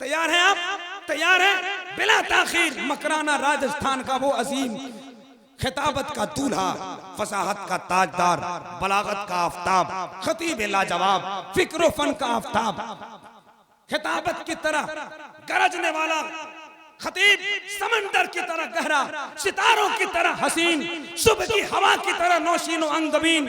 तैयार हैं आप? तैयार हैं? बिला ताखीर मकराना राजस्थान का वो अजीम, खिताबत का दूल्हा, फसाहत का ताजदार, बलागत का आफताब, खतीब लाजवाब, फिक्र फन का आफताब, खिताबत की तरह गरजने वाला खतीब, समंदर की तरह गहरा, सितारों की तरह हसीन, सुबह की हवा की तरह नौशीनो अंगबीन,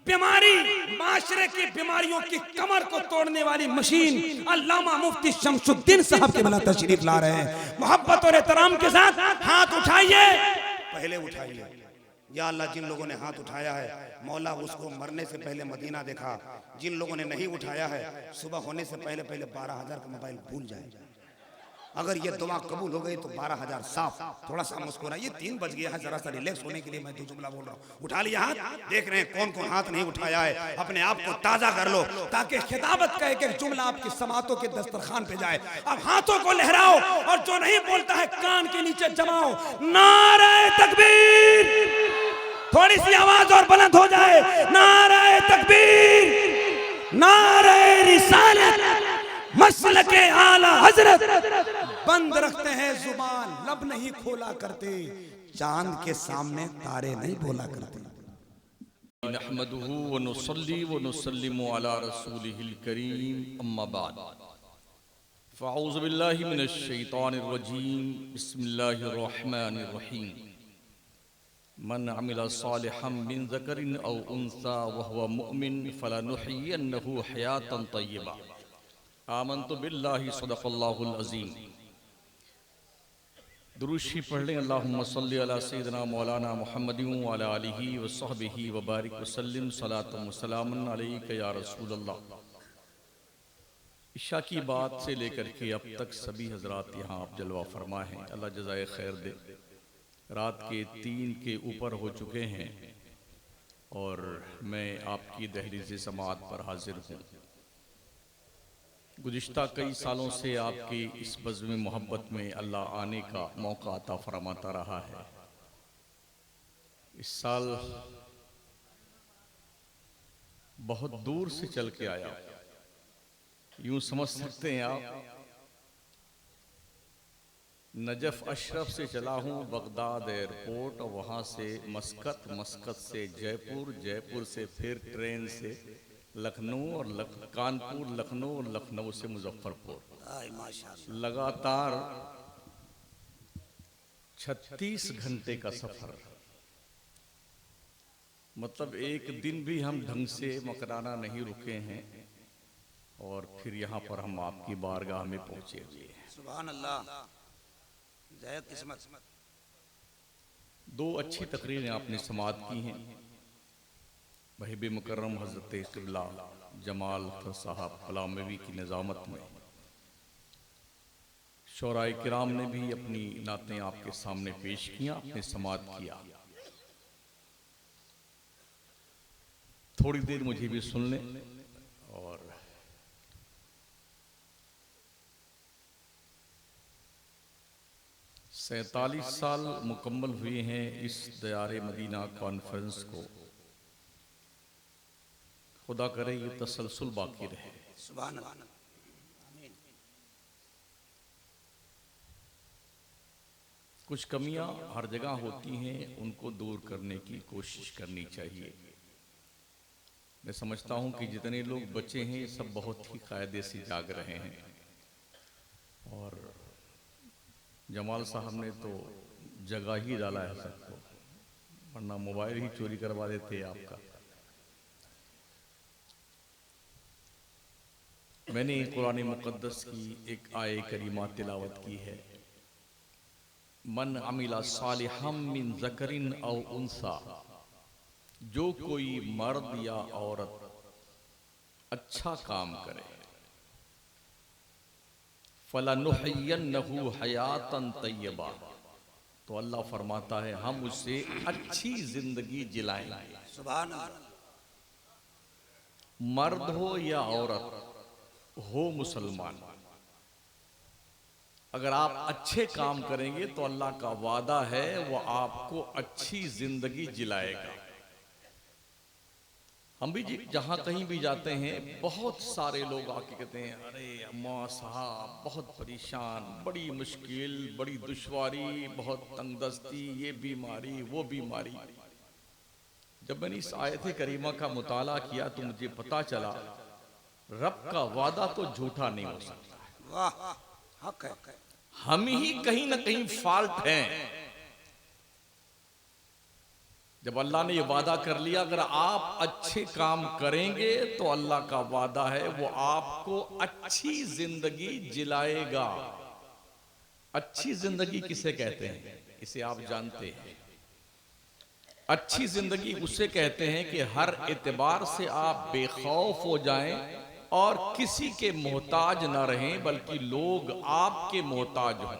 बीमारी, माशरे की बीमारियों की कमर को तोड़ने वाली मशीन, अल्लामा मुफ्ती शमसुद्दीन साहब के बला तशरीफ ला रहे हैं। मोहब्बत और एहतराम के साथ हाथ उठाइए, पहले उठाइए। या अल्लाह, जिन लोगों ने हाथ उठाया है मौला उसको मरने से पहले मदीना दिखा। जिन लोगों ने नहीं उठाया है सुबह होने से पहले 12,000 का मोबाइल भूल जाए। अगर ये दुआ कबूल हो गई तो 12,000 साफ। थोड़ा सा मुस्कुराइए, 3 बज गया है, जरा सा रिलैक्स होने के लिए मैं 2 जुमला बोल रहा हूँ। उठा लिया हाथ? देख रहे हैं कौन कौन हाथ नहीं उठाया है। अपने आप को ताजा कर लो ताकि खिताबत का एक एक जुमला आपकी समातों के दस्तरखान पे जाए। अब हाथों को लहराओ और जो नहीं बोलता है कान के नीचे जमाओ। नारे तकबीर, थोड़ी सी आवाज और बुलंद हो जाए। नारे तकबीर, नारे रिसालत, मसलके आला हजरत। बंद रखते हैं जुबान, लब नहीं खोला करते, चांद के सामने तारे नहीं बोला करते। नहमदुहु व नुसल्ली व नुसल्लिमु अला रसूलिहिल करीम, अम्मा बाद। फ़अऊज़ु बिल्लाहि मिनश शैतानिर रजीम, बिस्मिल्लाहिर रहमानिर रहीम। मन अमिला सालिहम मिन ज़करिन औ उन्सा व हुवा मुअमिन फलनुहयिन्नहु हयातन तय्यबा। आमन्तु बिल्लाहि सदक़ल्लाहुल अज़ीम। दुरूशी पढ़ लें। अल्लाहुम्मा सल्लि अला सय्यिदिना मौलाना मुहम्मदिन व अला आलिहि व सहबिहि व बारिक व सल्लिम सलातन व सलामन अलैका या रसूलल्लाह। इशा की बात से लेकर के अब तक सभी हजरात यहाँ आप जलवा फरमा हैं, अल्लाह जज़ाए खैर दे। रात के 3 के ऊपर हो चुके हैं और मैं आपकी दहलीज़ समाअत पर हाजिर हूँ। गुज़िश्ता कई सालों से आपकी इस बज़्म मोहब्बत में अल्लाह आने का मौका अता फरमाता रहा है। इस साल बहुत दूर से चल के आया, यूं समझ सकते हैं आप। नजफ अशरफ से चला हूँ बगदाद एयरपोर्ट और वहाँ से मस्कत, मस्कत से जयपुर, जयपुर से फिर ट्रेन से लखनऊ और कानपुर, लखनऊ और लखनऊ से मुजफ्फरपुर। लगातार 36 घंटे का सफर। मतलब एक दिन भी हम ढंग से मकराना नहीं रुके हैं और फिर यहाँ पर हम आपकी बारगाह में पहुंचे हुए हैं। सुभान अल्लाह, जय किस्मत। 2 अच्छी तकरीरें आपने समाअत की हैं। वहीब मुकर्रम हज़रत क़िबला जमाल अख्तर साहब फलामवी की निज़ामत में शोराए किराम ने भी अपनी नातें आपके सामने पेश किया, आपने समाअत किया। थोड़ी देर मुझे भी सुन लें। और सैंतालीस साल मुकम्मल हुए हैं इस दयारे मदीना कॉन्फ्रेंस को। खुदा करे ये तसलसल बाकी रहे। सुभान अल्लाह। कुछ कमियां हर जगह होती हैं, उनको दूर करने की कोशिश करनी चाहिए। मैं समझता हूं कि जितने लोग बचे हैं सब बहुत ही कायदे से जाग रहे हैं। और जमाल साहब ने तो जगह ही डाला है सबको, वरना मोबाइल ही चोरी करवा देते आपका। मैंने कुरान मुक़द्दस की एक आये करीमा तिलावत की है। मन अमिला सालिहम मिन ज़करिन औ उन्सा, जो कोई मर्द या औरत अच्छा काम करे, फलनुहयिन्नहु हयातन तय्यबा, तो अल्लाह फरमाता है हम उससे अच्छी जिंदगी जिलाएंगे। सुभान अल्लाह। मर्द हो या औरत हो, मुसलमान, अगर आप अच्छे काम करेंगे तो अल्लाह का वादा है वो आपको अच्छी जिंदगी जिलाएगा। हम भी जी जहाँ कहीं भी जाते हैं बहुत सारे लोग आके कहते हैं अरे अम्मा साहब बहुत परेशान, बड़ी मुश्किल, बड़ी दुश्वारी, बहुत तंगदस्ती, ये बीमारी वो बीमारी। जब मैंने इस आयत करीमा का मुताला किया तो मुझे पता चला रब का वादा तो झूठा नहीं हो सकता। वाह, हक है। हम ही कहीं ना कहीं फॉल्ट हैं। जब अल्लाह ने ये वादा कर लिया अगर आप अच्छे काम करेंगे तो अल्लाह का वादा है वो आपको अच्छी जिंदगी जिलाएगा। अच्छी जिंदगी किसे कहते हैं, इसे आप जानते हैं। अच्छी जिंदगी उसे कहते हैं कि हर एतबार से आप बेखौफ हो जाएं और किसी के मोहताज ना रहें बल्कि लोग आपके मोहताज हों,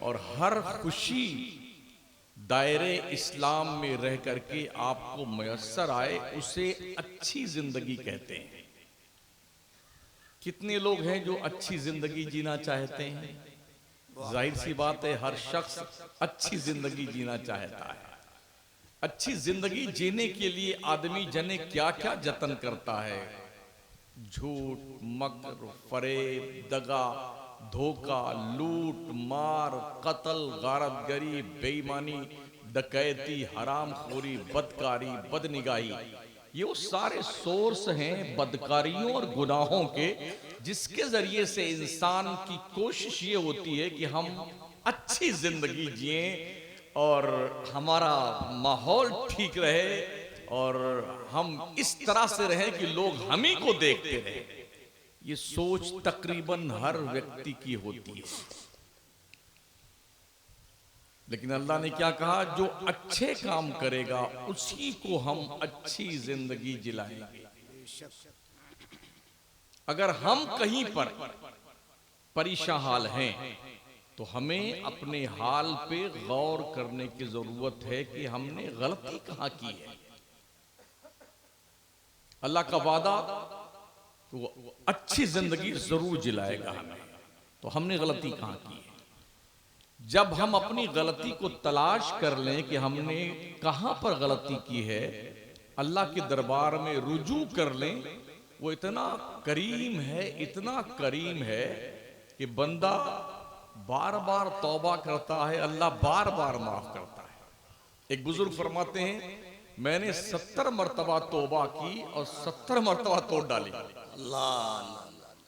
और हर खुशी दायरे इस्लाम में रह करके आपको मयस्सर आए उसे अच्छी जिंदगी कहते हैं। कितने लोग हैं जो अच्छी जिंदगी जीना चाहते हैं? जाहिर सी बात है हर शख्स अच्छी जिंदगी जीना चाहता है। अच्छी जिंदगी जीने के लिए आदमी जने क्या क्या जतन करता है। झूठ, मकर, फरेब, दगा, धोखा, लूट, मार, कत्ल, गारतगरी, बेईमानी, डकैती, हरामखोरी, बदकारी, बदनिगाही, ये वो सारे सोर्स हैं बदकारियों और गुनाहों के, जिसके जरिए से इंसान की कोशिश ये होती है कि हम अच्छी जिंदगी जिए और हमारा माहौल ठीक रहे और हम इस तरह से रहें कि लोग हम ही को देखते रहें। ये सोच तकरीबन हर व्यक्ति की होती है। लेकिन अल्लाह ने क्या कहा, जो अच्छे काम करेगा उसी को हम अच्छी जिंदगी जिलाएंगे। अगर हम कहीं पर परेशान हाल हैं तो हमें अपने हाल पे गौर करने की जरूरत है कि हमने गलती कहां की है। अल्लाह का वादा तो अच्छी जिंदगी जरूर जिलाएगा हमें, तो हमने गलती कहां की है। जब हम अपनी गलती को तलाश कर लें कि हमने कहां पर गलती की है, अल्लाह के दरबार में रुजू कर लें, वो इतना करीम है, इतना करीम है कि बंदा बार बार तौबा करता है, अल्लाह बार बार माफ करता है। एक बुजुर्ग फरमाते हैं मैंने 70 मरतबा तौबा की और 70 मरतबा तोड़ डाली।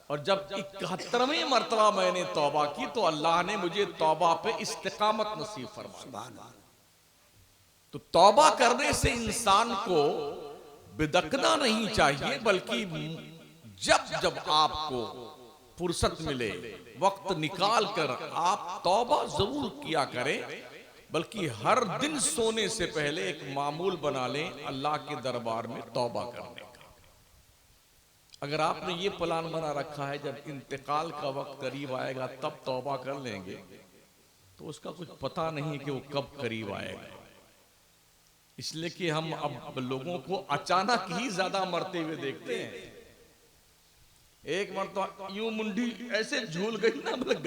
और जब 71वें मरतबा मैंने तौबा की तो अल्लाह ने मुझे तौबा पे इस्तिकामत नसीब फरमाई। तो तौबा करने से इंसान को बिदकना नहीं चाहिए, बल्कि जब जब आपको फुर्सत मिले वक्त निकाल कर आप तौबा जरूर किया करें, बल्कि हर दिन सोने से पहले एक मामूल बना लें अल्लाह के दरबार में तौबा करने का। अगर आपने ये प्लान बना रखा है जब इंतकाल का वक्त करीब आएगा तब तौबा कर लेंगे, तो उसका कुछ पता नहीं कि वो कब करीब आएगा। इसलिए कि हम अब लोगों को अचानक ही ज्यादा मरते हुए देखते हैं। एक मरतबा यूं मुंडी ऐसे झूल गई ना, मतलब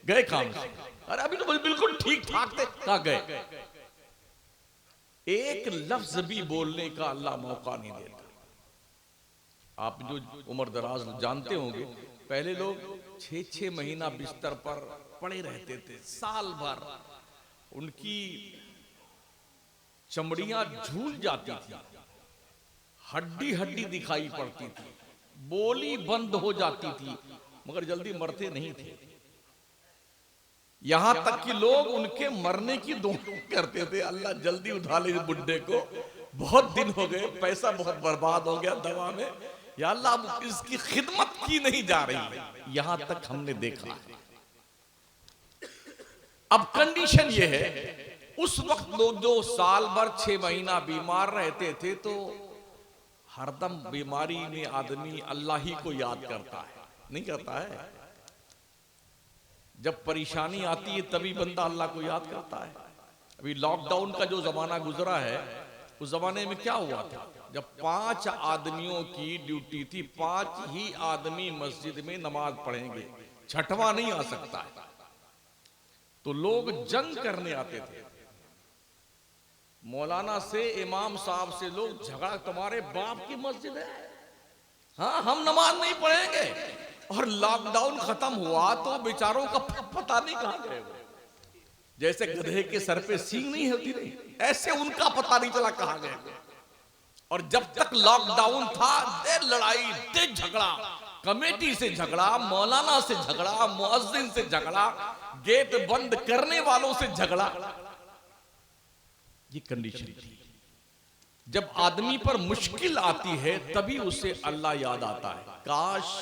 गए काम से, अरे अभी तो बिल्कुल ठीक ठाक थे, कहां गए। एक लफ्ज भी बोलने का अल्लाह मौका नहीं देता। आप जो उम्र दराज जानते होंगे, पहले लोग 6-6 महीना बिस्तर पर पड़े रहते थे, साल भर उनकी चमड़ियां झूल जाती थी, हड्डी हड्डी दिखाई पड़ती थी, बोली बंद हो जाती थी, मगर जल्दी मरते नहीं थे। यहां तक कि लोग उनके मरने की दुआ करते थे, अल्लाह जल्दी उठा ले बुड्ढे को, बहुत दिन हो गए, पैसा बहुत बर्बाद हो गया दवा में, या अल्लाह इसकी खिदमत की नहीं जा रही है। यहां तक हमने देखा। अब कंडीशन यह है, उस वक्त लोग जो साल भर 6 महीना बीमार रहते थे, तो हरदम बीमारी में आदमी अल्लाह ही को याद करता है, नहीं करता है। जब परेशानी आती है तभी बंदा अल्लाह को याद करता है। अभी लॉकडाउन का जो जमाना गुजरा है, उस जमाने में क्या हुआ था, जब 5 आदमियों की ड्यूटी थी, 5 ही आदमी मस्जिद में नमाज पढ़ेंगे, छठवां नहीं आ सकता है, तो लोग जंग करने आते थे। मौलाना से, इमाम साहब से लोग झगड़ा, तुम्हारे बाप की मस्जिद है, हाँ हम नमाज नहीं पढ़ेंगे। और लॉकडाउन खत्म हुआ तो बेचारों का पता नहीं कहां गए। जैसे गधे के सर पे सींग नहीं होती नहीं, ऐसे उनका पता नहीं चला कहां गए। और जब तक लॉकडाउन था, दे लड़ाई, दे झगड़ा, कमेटी से झगड़ा, मौलाना से झगड़ा, मुअज्जिन से झगड़ा, गेट बंद करने वालों से झगड़ा। ये कंडीशन थी। जब आदमी पर मुश्किल आती है तभी उसे अल्लाह याद आता है। काश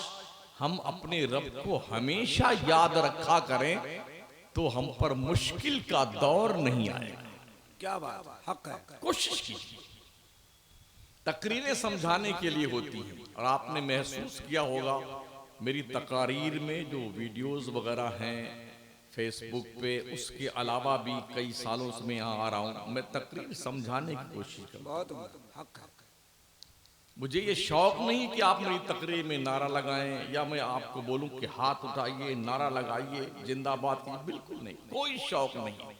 हम अपने रब को हमेशा याद रखा करें तो हम पर मुश्किल का दौर नहीं आएगा। क्या बात, हक है। कोशिश कीजिए। तकरीरें समझाने के लिए होती हैं, और आपने महसूस किया होगा मेरी तकारीर में जो वीडियोस वगैरह हैं फेसबुक पे, उसके अलावा भी कई सालों से मैं यहाँ आ रहा हूँ, मैं तकरीर समझाने की कोशिश कर रहा हूँ। बहुत हक। मुझे ये शौक नहीं कि आप मेरी तकरीर में नारा लगाएं या मैं आपको बोलूं कि हाथ उठाइए, नारा लगाइए, जिंदाबाद कीजिए, बिल्कुल नहीं, कोई शौक नहीं।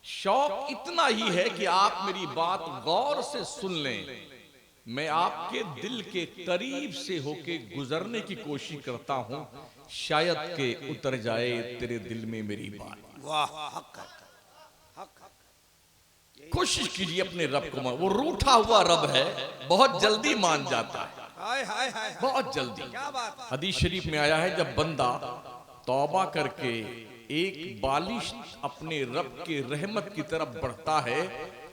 शौक इतना ही है कि आप मेरी बात गौर से सुन लें। मैं आपके दिल के करीब से होके गुजरने की कोशिश करता हूं, शायद के उतर जाए तेरे दिल में मेरी बात। वाह, हक है। कोशिश कीजिए अपने रब को मान। वो रूठा हुआ रब है, बहुत जल्दी मान जाता है, हाय हाय हाय, बहुत जल्दी। क्या बात है। हदीस शरीफ में आया है, जब बंदा तौबा करके एक बालिश अपने रब के रहमत की तरफ बढ़ता है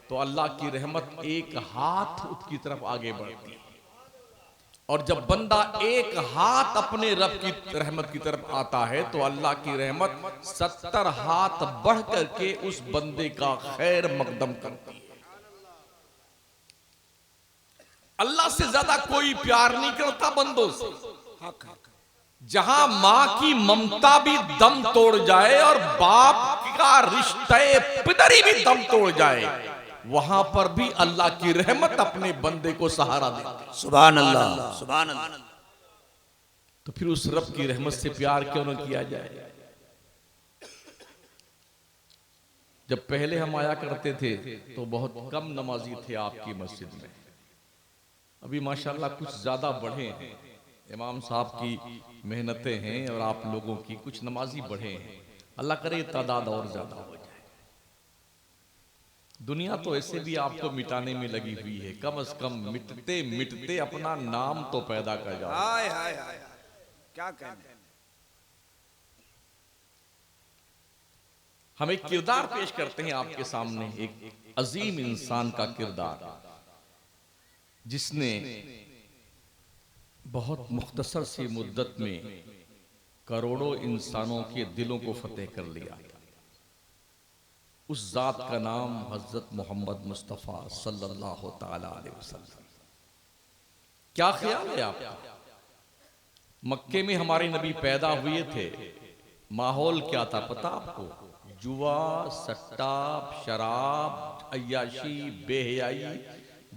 तो अल्लाह की रहमत एक हाथ उसकी तरफ आगे बढ़ती है। और जब बंदा एक हाथ अपने रब की रहमत की तरफ आता है तो अल्लाह की रहमत 70 हाथ बढ़ करके उस बंदे का खैर मकदम करती है। अल्लाह से ज्यादा कोई प्यार नहीं करता बंदों से। जहां मां की ममता भी दम तोड़ जाए और बाप का रिश्ते पितरी भी दम तोड़ जाए, वहां पर भी अल्लाह की रहमत अपने बंदे को सहारा देती है। सुभान अल्लाह, सुभान अल्लाह। तो फिर उस रब की रहमत से प्यार क्यों न किया जाए। जब पहले हम आया करते थे तो बहुत कम नमाजी थे आपकी मस्जिद में। अभी माशाल्लाह कुछ ज्यादा बढ़े हैं, इमाम साहब की मेहनतें हैं और आप लोगों की, कुछ नमाजी बढ़े हैं। अल्लाह करे तादाद और ज्यादा हो जाए। दुनिया तो ऐसे भी आपको मिटाने में लगी हुई है, कम से कम मिटते मिटते अपना नाम तो पैदा कर जाओ। हाय हाय हाय, क्या कहने। हम एक किरदार पेश करते हैं आपके सामने, एक अजीम इंसान का किरदार, जिसने बहुत मुख्तसर सी मुद्दत में करोड़ों इंसानों के दिलों को फतेह कर लिया। उस जात का नाम हजरत मोहम्मद मुस्तफ़ा सल्लल्लाहु ताला अलैहि वसल्लम। क्या ख्याल है आपका? मक्के में हमारे नबी पैदा हुए थे, माहौल क्या था पता आपको? जुआ, सट्टा, शराब, अय्याशी, बेहयाई,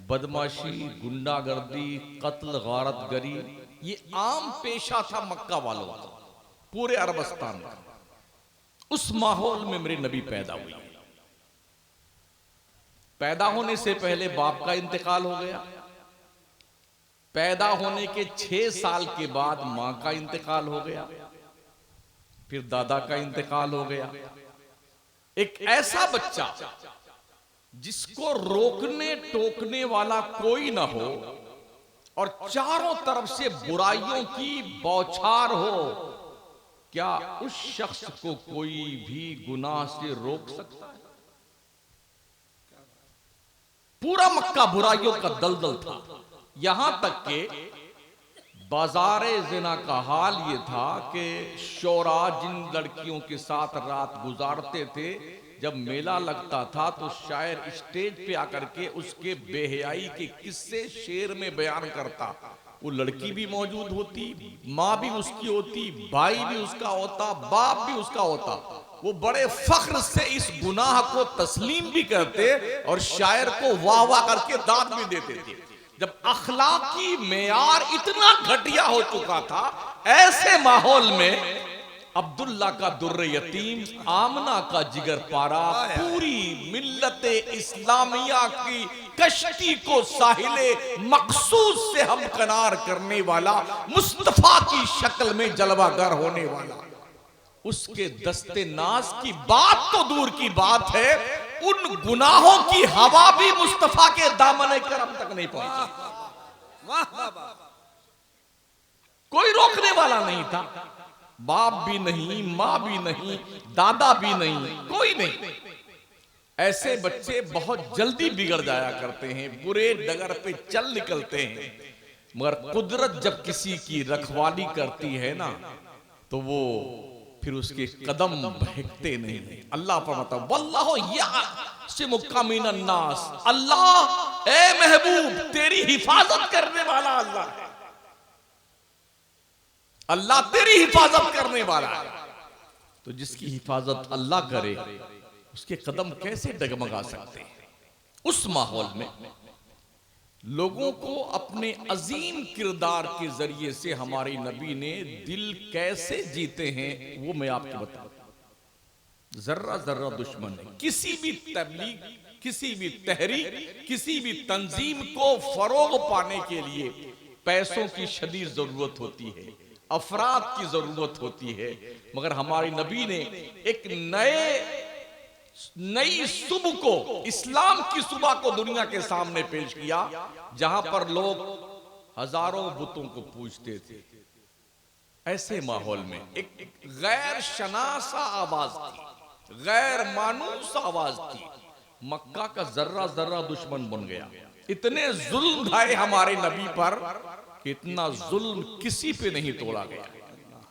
बदमाशी, गुंडागर्दी, कत्ल, गारतगरी, ये आम पेशा था मक्का वालों का, पूरे अरबस्तान का। उस माहौल में मेरे नबी पैदा हुए। पैदा होने से पहले बाप का इंतकाल हो गया, पैदा होने के 6 साल के बाद मां का इंतकाल हो गया, फिर दादा का इंतकाल हो गया। एक ऐसा बच्चा जिसको रोकने टोकने वाला कोई ना हो और चारों तरफ से बुराइयों की बौछार हो, क्या उस शख्स को कोई भी गुनाह से रोक सकता है? पूरा मक्का बुराइयों का दलदल था। यहां तक के बाजारे ज़िना का हाल ये था कि शोरा जिन लड़कियों के साथ रात गुजारते थे, जब मेला लगता था तो शायर स्टेज पे आकर के उसके बेहयाई के किस्से शेर में बयान करता। वो लड़की भी मौजूद होती, माँ भी उसकी होती, भाई भी उसका होता, बाप भी उसका होता। वो बड़े फख्र से इस गुनाह को तस्लीम भी करते और शायर को वाह वाह करके दाद भी देते थे। जब अखलाकी मेयार इतना घटिया हो चुका था, ऐसे माहौल में अब्दुल्ला का दुर्र यतीम, आमना का जिगर पारा, पूरी मिल्लत इस्लामिया की कश्ती को साहिले मकसूद से हमकनार करने वाला, मुस्तफा की शक्ल में जलवागर होने वाला, उसके दस्ते नाज की बात तो दूर की बात है, उन गुनाहों की हवा भी मुस्तफा के दामन करम तक नहीं पहुंची। कोई रोकने वाला नहीं था, बाप भी नहीं, मां भी नहीं, दादा भी नहीं, कोई नहीं। ऐसे बच्चे बहुत जल्दी बिगड़ जाया करते हैं, बुरे डगर पे चल निकलते हैं, मगर कुदरत जब किसी की रखवाली करती है ना, तो वो फिर उसके कदम बहकते नहीं। अल्लाह फरमाता वल्लाहु यअसिमुका मिनन नास, अल्लाह ए महबूब तेरी हिफाजत करने वाला अल्लाह है, अल्लाह तेरी हिफाजत करने वाला है। तो जिसकी हिफाजत अल्लाह करे उसके कदम कैसे डगमगा सकते हैं। उस माहौल में लोगों को अपने अजीम किरदार के जरिए से हमारे नबी ने दिल कैसे जीते हैं वो मैं आपको बताऊं। जर्रा जर्रा दुश्मन है, किसी भी तबलीग, किसी भी तहरीक, किसी भी तंजीम को फरोग पाने के लिए पैसों की शदीद जरूरत होती है, अफराद की जरूरत होती है, मगर हमारे नबी ने एक नई सुबह को, इस्लाम की सुबह को दुनिया के सामने पेश किया, जहां पर लोग हजारों बुतों को पूजते थे। ऐसे माहौल में एक गैर शनासा आवाज थी, गैर मानूस आवाज थी, मक्का का जर्रा जर्रा दुश्मन बन गया। इतने जुल्म ढाए हमारे नबी पर कि इतना जुल्म किसी पे नहीं तोड़ा गया।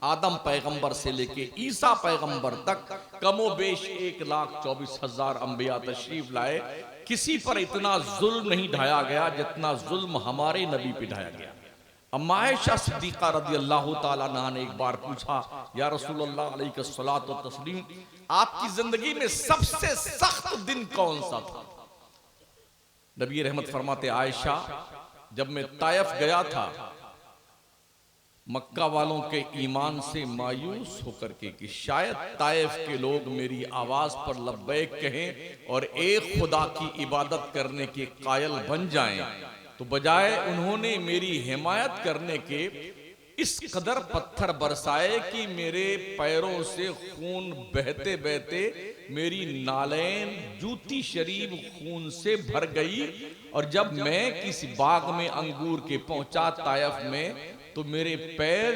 आदम पैगंबर से लेके ईसा पैगंबर तक कमोबेश 1,24,000 अंबिया तशरीफ लाए, किसी पर इतना जुल्म नहीं ढाया गया जितना जुल्म हमारे नबी पे ढाया गया। अम्मा आयशा सिद्दीका रदियल्लाहु ताला अन्हा ने एक बार पूछा, या रसूलुल्लाह अलैहिस्सलातु वत्तस्लीम, आपकी जिंदगी में सबसे सख्त दिन कौन सा था? नबी रहमत फरमाते, आयशा जब मैं ताइफ गया था, मक्का वालों के ईमान से मायूस होकर के कि शायद ताइफ के लोग मेरी आवाज पर लब्बैक कहें और एक खुदा की इबादत करने के कायल बन जाएं, तो बजाय उन्होंने मेरी हिमायत करने के इस कदर पत्थर बरसाए कि मेरे पैरों से खून बहते बहते मेरी नालैन जूती शरीफ खून से भर गई, और जब मैं किसी बाग में अंगूर के पहुंचा ताइफ में, तो मेरे पैर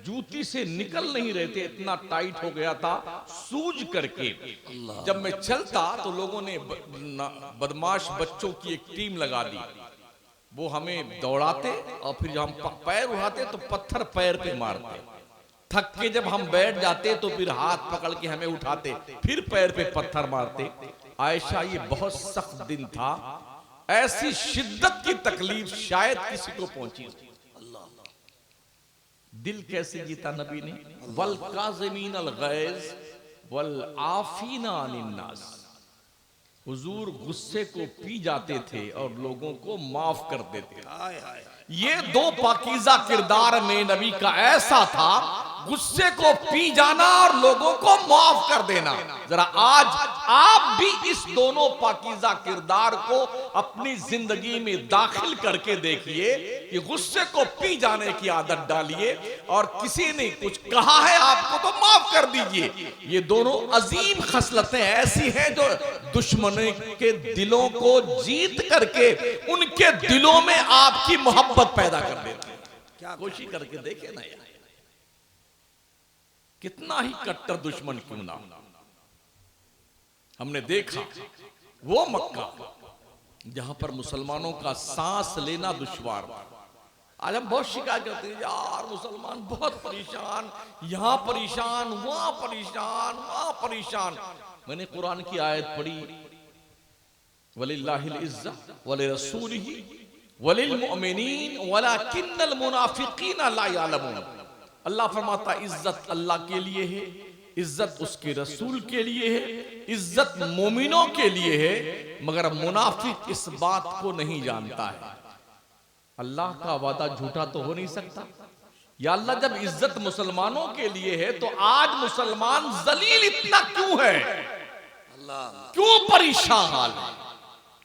जूती से निकल नहीं रहे थे, इतना टाइट हो गया था सूज करके। जब मैं चलता तो लोगों ने बदमाश बच्चों की एक टीम लगा दी, वो हमें दौड़ाते और फिर जब हम पैर उठाते तो पत्थर पैर पे मारते। थक के जब हम बैठ जाते तो फिर हाथ पकड़ के हमें उठाते, फिर पैर पे पत्थर मारते। आयशा ये बहुत सख्त दिन था, ऐसी शिद्दत की तकलीफ शायद किसी को पहुंची। दिल कैसे जीता नबी ने? वल काज़िमीन अल गैज़ वल आफीना अनिन नास। हुजूर गुस्से को पी जाते थे और लोगों को माफ कर देते थे। ये दो पाकीज़ा किरदार में नबी का ऐसा था, गुस्से को पी जाना और लोगों को माफ कर देना। जरा आज आप भी इस दोनों पाकीज़ा किरदार को अपनी जिंदगी में दाखिल करके देखिए कि गुस्से को पी जाने की आदत डालिए, और किसी ने कुछ कहा है आपको तो माफ कर दीजिए। ये दोनों अजीम खसलतें ऐसी हैं जो दुश्मनों के दिलों को जीत करके उनके दिलों में आपकी मोहब्बत पैदा कर देती है। क्या कोशिश करके देखे ना यार, कितना ही कट्टर दुश्मन क्यों ना, हमने देखा वो मक्का जहां पर मुसलमानों का सांस लेना दुश्वार था। आज हम बहुत शिकायत करते हैं, यार मुसलमान बहुत परेशान, यहां परेशान, वहां परेशान, वहां परेशान। मैंने कुरान की आयत पढ़ी, वलिल्लाहिल इज्जत वलिरसूलिही वलिलमुमिनीन वलाकिन्नल मुनाफिकीन ला यअलमून। अल्लाह फरमाता इज्जत अल्लाह के लिए है, इज्जत उसके रसूल के लिए है, इज्जत मोमिनों के लिए है, मगर मुनाफिक इस बात को नहीं जानता है। अल्लाह का वादा झूठा तो हो नहीं सकता, या अल्लाह, जब इज्जत मुसलमानों के लिए है तो आज मुसलमान जलील इतना क्यों है? क्यों परेशान हाल है?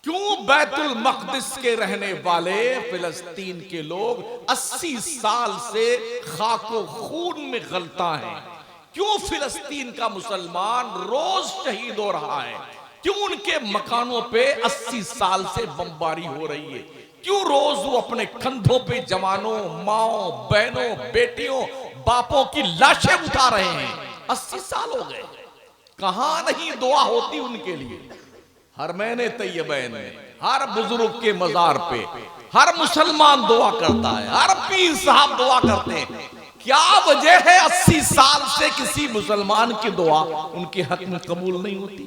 क्यों बैतुल मक़दिस के रहने वाले फिलिस्तीन के लोग 80 साल से खाको खून में गलता है? क्यों फिलिस्तीन का मुसलमान रोज शहीद हो रहा है? क्यों उनके मकानों पे 80 साल से बमबारी हो रही है? क्यों रोज वो अपने कंधों पे जवानों, माओ, बहनों, बेटियों, बापों की लाशें उठा रहे हैं? 80 साल हो गए, कहां नहीं दुआ होती उनके लिए? हर महीने तैयबैन में, हर बुजुर्ग के मजार पे हर मुसलमान दुआ करता है, हर पीर साहब दुआ करते हैं। क्या वजह है 80 साल से किसी मुसलमान की दुआ उनके हक में कबूल नहीं होती?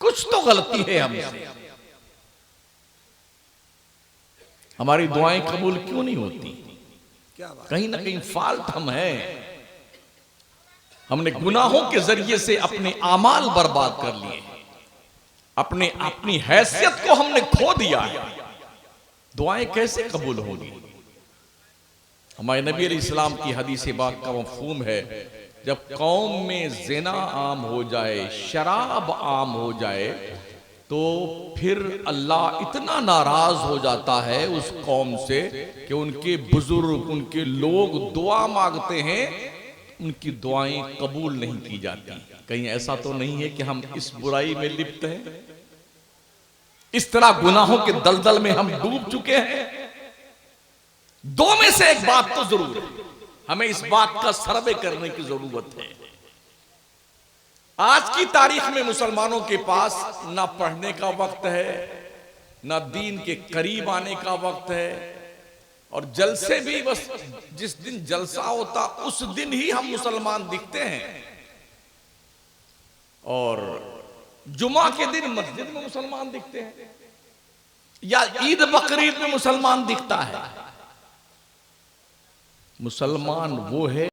कुछ तो गलती है हमसे। हमारी दुआएं कबूल क्यों नहीं होती? कहीं ना कहीं फॉल्ट हम हैं। हमने गुनाहों के जरिए से अपने आमाल बर्बाद कर लिए, अपनी हैसियत को हमने खो दिया है। दुआएं कैसे कबूल होगी? हमारे नबी अलैहिस्सलाम की हदीस बात का मफहूम है, जब कौम में ज़िना आम हो जाए, शराब आम हो जाए, तो फिर अल्लाह इतना नाराज हो जाता है उस कौम से कि उनके बुजुर्ग, उनके लोग दुआ मांगते हैं, उनकी दुआएं कबूल नहीं की जाती। कहीं ऐसा तो नहीं है कि हम इस बुराई में लिप्त हैं? इस तरह गुनाहों के दलदल में हम डूब चुके हैं। दो में से एक बात तो जरूर है, हमें इस बात का सर्वे करने की जरूरत है। आज की तारीख में मुसलमानों के पास ना पढ़ने का वक्त है, ना दीन के करीब आने का वक्त है, और जलसे भी बस जिस दिन जलसा होता उस दिन ही हम मुसलमान दिखते हैं, और जुमा के दिन मस्जिद में मुसलमान दिखते हैं, या ईद बकरीद में मुसलमान दिखता है। मुसलमान वो है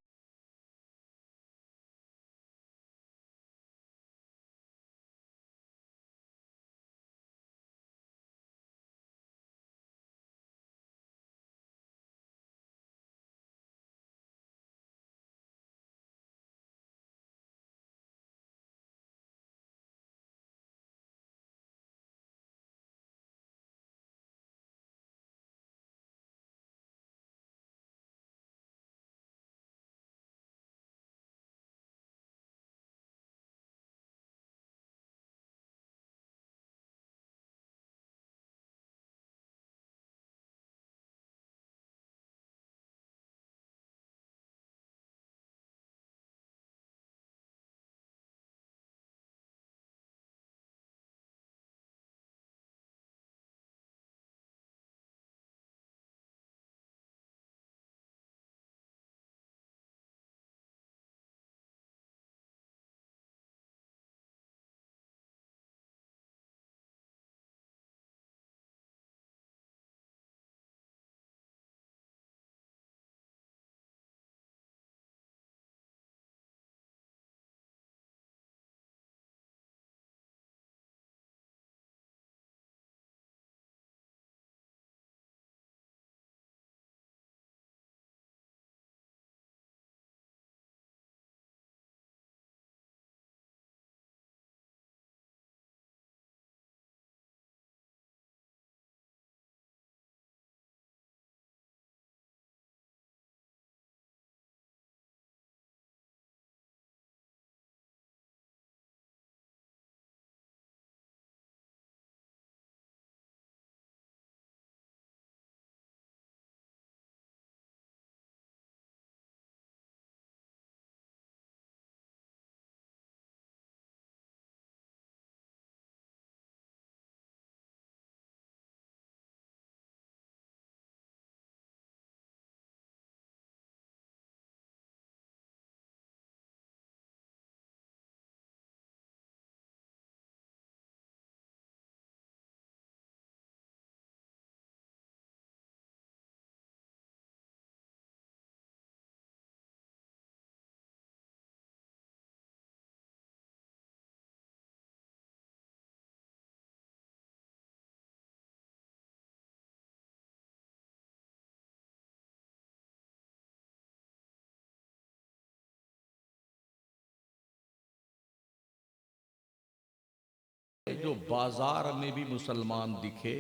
जो बाजार में भी मुसलमान दिखे,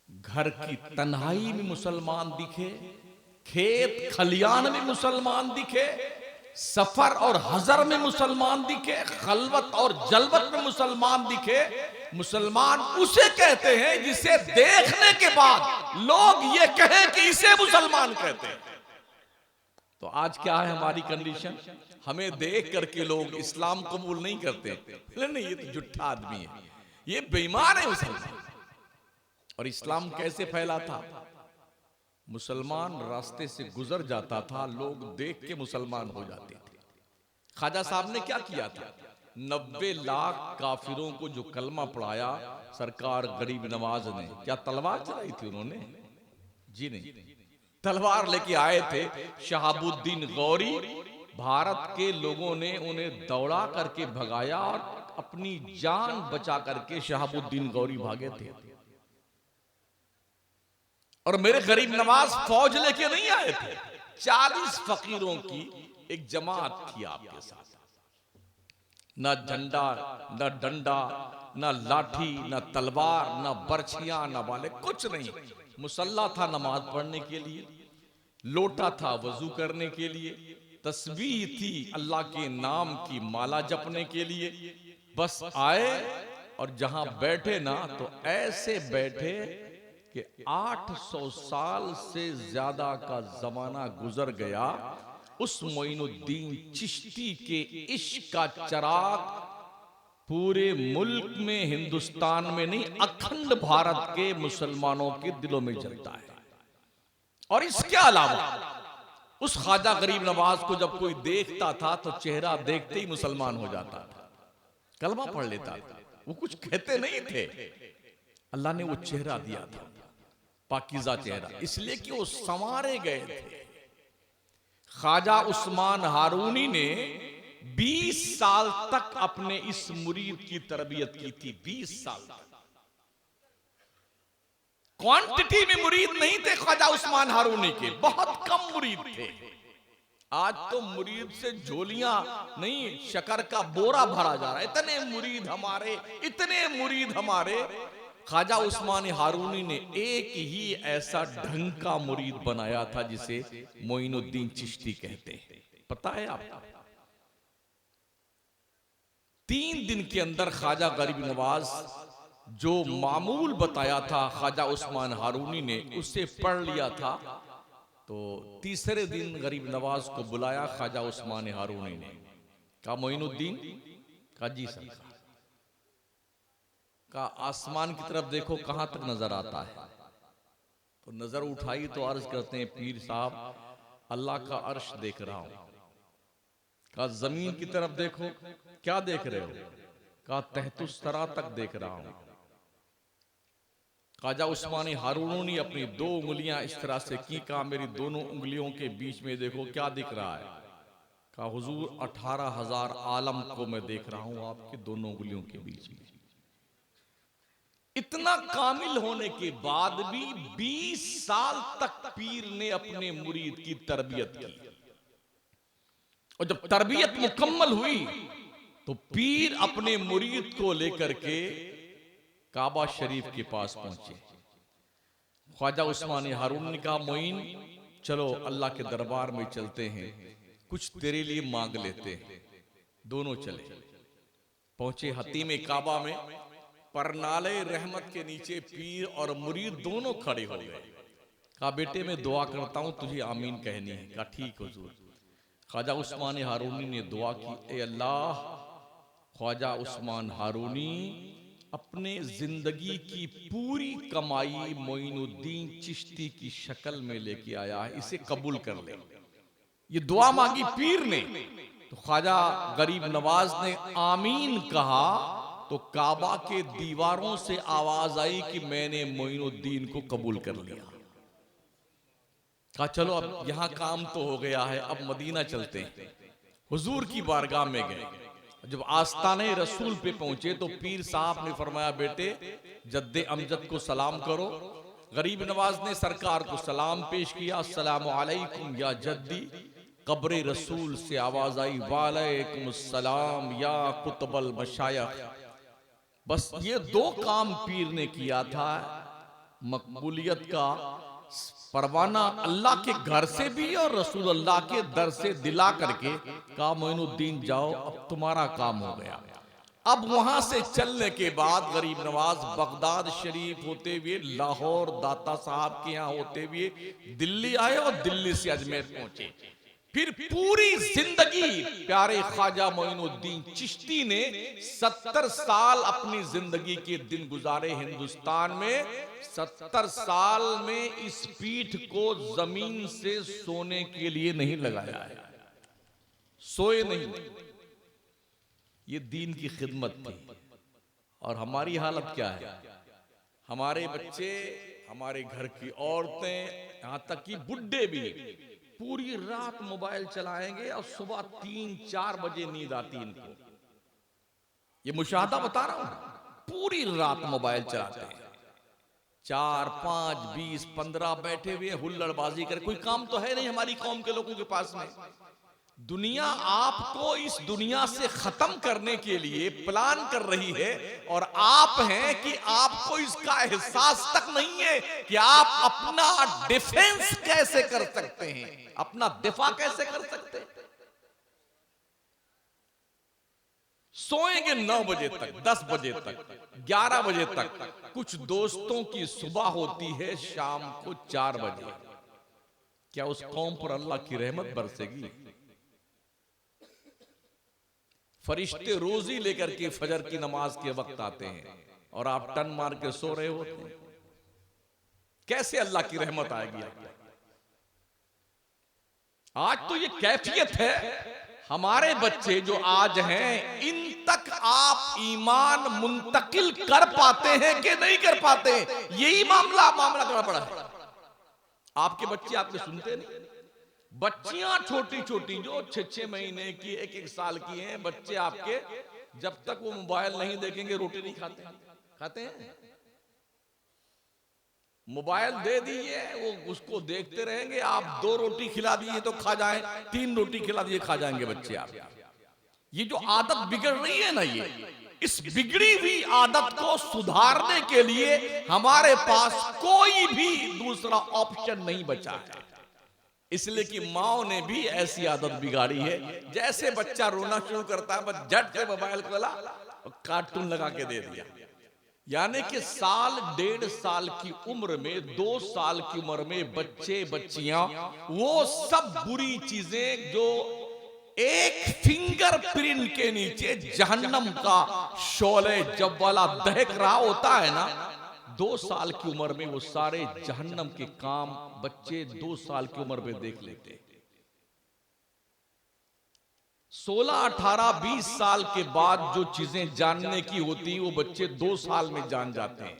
घर की तन्हाई में मुसलमान दिखे, खेत खलियान में मुसलमान दिखे, सफर और हजर में मुसलमान दिखे, खलवत और जलवत में मुसलमान दिखे। मुसलमान उसे कहते हैं जिसे देखने के बाद लोग ये कहें कि इसे मुसलमान कहते हैं। तो आज क्या है हमारी कंडीशन? हमें देख करके लोग इस्लाम कबूल नहीं करते। नहीं, ये तो झूठा आदमी है, ये बेईमान है मुसलमान। और इस्लाम कैसे फैला था? मुसलमान रास्ते से गुजर जाता था, लोग देख के मुसलमान हो जाते थे। ख्वाजा साहब ने क्या किया था? 90 लाख काफिरों को जो कलमा पढ़ाया सरकार गरीब नवाज ने, क्या तलवार चलाई थी उन्होंने? जी नहीं, तलवार लेके आए थे शहाबुद्दीन गौरी। भारत के लोगों ने उन्हें दौड़ा करके भगाया और अपनी जान बचा करके शहाबुद्दीन गौरी भागे थे। और मेरे गरीब नवाज फौज लेके नहीं आए थे, 40 फकीरों की एक जमात थी आपके साथ। न झंडा, न डंडा, न लाठी, न तलवार, न बर्छियां, न बाले, कुछ नहीं। मुसल्ला था नमाज पढ़ने के लिए, लोटा था वजू करने के लिए, तस्बीह थी अल्लाह के नाम की माला जपने के लिए। बस आए और जहां बैठे ना तो ऐसे बैठे कि 800 साल से ज्यादा का जमाना गुजर गया। उस मोइनुद्दीन चिश्ती के इश्क का चिराग पूरे मुल्क में, हिंदुस्तान में नहीं, अखंड भारत के मुसलमानों के दिलों में जलता है। और इसके अलावा उस ख्वाजा गरीब नवाज को जब कोई देखता था तो चेहरा देखते ही मुसलमान हो जाता था, कलमा पढ़ लेता था। वो कुछ कहते नहीं थे, अल्लाह ने वो चेहरा दिया था, पाकीज़ा चेहरा, इसलिए कि वो संवारे गए थे। ख्वाजा उस्मान हारूनी ने 20 साल तक अपने इस मुरीद की तरबियत की थी। 20 साल तक। क्वांटिटी में मुरीद नहीं थे ख्वाजा उस्मान हारूनी के, बहुत कम मुरीद थे। आज तो मुरीद से झोलियां नहीं, शकर का बोरा भरा जा रहा है। इतने मुरीद हमारे, इतने मुरीद हमारे। ख्वाजा उस्मान हारूनी ने एक ही ऐसा ढंग का मुरीद बनाया था जिसे मोइनुद्दीन चिश्ती कहते हैं। पता है आपको? 3 दिन के अंदर ख्वाजा गरीब नवाज जो मामूल बताया था ख्वाजा उस्मान हारूनी ने, उससे पढ़ लिया था। तो तीसरे दिन गरीब नवाज को बुलाया ख्वाजा उस्मान हारूनी ने, कहा मोइनुद्दीन, कहा जी सर, का आसमान की तरफ देखो कहां तक नजर आता है। तो नजर उठाई तो अर्ज करते हैं पीर साहब अल्लाह का अर्श देख रहा हूं। कहा जमीन की तरफ देखो, क्या देख रहे हो? कहा तहतुस सरा तक देख रहा हूं। ख्वाजा उस्मानी हारूनी अपनी 2 उंगलियां इस तरह से की, कहा मेरी दोनों उंगलियों के बीच में देखो क्या दिख रहा है? कहा हुजूर 18,000 आलम को मैं देख रहा हूं आपकी दोनों उंगलियों के बीच में। इतना कामिल होने के बाद भी 20 साल तक पीर ने अपने मुरीद की तरबियत की। और जब तरबियत मुकम्मल हुई तो पीर अपने मुरीद को लेकर के काबा शरीफ के पास पहुंचे। ख्वाजा उस्मान हारून ने कहा मोइन चलो अल्लाह के दरबार में चलते हैं, कुछ तेरे लिए मांग लेते हैं। दोनों चले, पहुंचे हतीम काबा में। परनाले रहमत के नीचे पीर और मुरीद दोनों खड़े हो गए। कहा बेटे मैं दुआ करता हूं, तुझे आमीन कहनी है। कहा ठीक हुजूर। ख्वाजा उस्मान हारूनी ने दुआ की, ए अल्लाह, ख्वाजा उस्मान हारूनी अपने जिंदगी की पूरी कमाई मोइनुद्दीन चिश्ती की शक्ल में लेके आया है, इसे कबूल कर ले। ये दुआ मांगी पीर ने। तो ख्वाजा गरीब नवाज ने आमीन कहा तो काबा के दीवारों से आवाज आई कि मैंने मोइनुद्दीन को कबूल कर लिया। कहा चलो अब यहां काम तो हो गया है, अब मदीना चलते हैं। हुजूर की बारगाह में गए। जब आस्ताने रसूल पे पहुंचे तो पीर साहब ने फरमाया बेटे जद्दे अमजद को सलाम करो। गरीब नवाज ने सरकार को सलाम पेश किया, अस्सलामु अलैकुम या जद्दी। कब्र रसूल से आवाज आई वालेकुम अस्सलाम या कुतुबल मशायख। बस ये दो काम पीर ने किया था, मकबूलियत का परवाना अल्लाह के घर से भी और रसूल अल्लाह के दर से दिला करके कहा मोइनुद्दीन जाओ, अब तुम्हारा काम हो गया। अब वहां से चलने के बाद गरीब नवाज बगदाद शरीफ होते हुए लाहौर दाता साहब के यहाँ होते हुए दिल्ली आए और दिल्ली से अजमेर पहुंचे। फिर पूरी जिंदगी प्यारे ख्वाजा मोइनुद्दीन चिश्ती ने 70 साल अपनी जिंदगी के दिन गुजारे हिंदुस्तान में। 70 साल में इस पीठ को जमीन से सोने के लिए नहीं लगाया है, सोए नहीं। ये दीन की खिदमत थी। और हमारी हालत क्या है? हमारे बच्चे, हमारे घर की औरतें, यहां तक कि बुड्ढे भी पूरी रात मोबाइल चलाएंगे और सुबह 3-4 बजे नींद आती इनको। ये मुशाहदा बता रहा हूं, पूरी रात मोबाइल चलाते हैं, 4, 5, 20, 15 बैठे हुए हुल्लड़बाजी कर। कोई काम तो है नहीं हमारी कौम के लोगों के पास में। दुनिया आपको इस दुनिया से खत्म करने के लिए प्लान कर रही है और आप हैं कि आपको इसका एहसास तक नहीं है कि आप अपना डिफेंस कैसे कर सकते हैं, अपना दिफा कैसे कर सकते हैं। सोएंगे 9 बजे तक, 10 बजे तक, 11 बजे तक। कुछ दोस्तों की सुबह होती है शाम को 4 बजे। क्या उस कौम पर अल्लाह की रहमत बरसेगी? फरिश्ते रोजी लेकर के फजर की नमाज के वक्त आते हैं और आप टन मार के सो रहे होते हैं। कैसे अल्लाह की रहमत आएगी? आज तो ये कैफियत है। हमारे बच्चे जो आज हैं, इन तक आप ईमान मुंतकिल कर पाते हैं कि नहीं कर पाते? यही मामला करना पड़ा है। आपके बच्चे आपके सुनते नहीं। बच्चियां छोटी छोटी जो 6-6 महीने की, 1-1 साल की हैं, बच्चे आपके, जब तक वो मोबाइल नहीं देखेंगे रोटी नहीं खाते। खाते हैं? मोबाइल दे दीजिए, वो उसको देखते रहेंगे। आप 2 रोटी खिला दीजिए तो खा जाए, 3 रोटी खिला दीजिए खा जाएंगे बच्चे आप। ये जो आदत बिगड़ रही है ना, इस बिगड़ी हुई आदत को सुधारने के लिए हमारे पास कोई भी दूसरा ऑप्शन नहीं बचा है। इसलिए कि माओ ने भी ऐसी आदत बिगाड़ी है। जैसे बच्चा रोना शुरू करता है, बस झट से मोबाइल खोला और कार्टून लगा के दे दिया। यानी कि 1.5 साल की उम्र में, 2 साल की उम्र में बच्चे बच्चियां वो सब बुरी चीजें जो एक फिंगरप्रिंट के नीचे जहन्नम का शोले जब वाला दहक रहा होता है ना, 2 साल की उम्र में वो सारे जहन्नम के काम बच्चे 2 साल की उम्र में देख लेते। 16, 18, 20 साल के बाद जो चीजें जानने की होती वो बच्चे 2 साल में जान जाते हैं।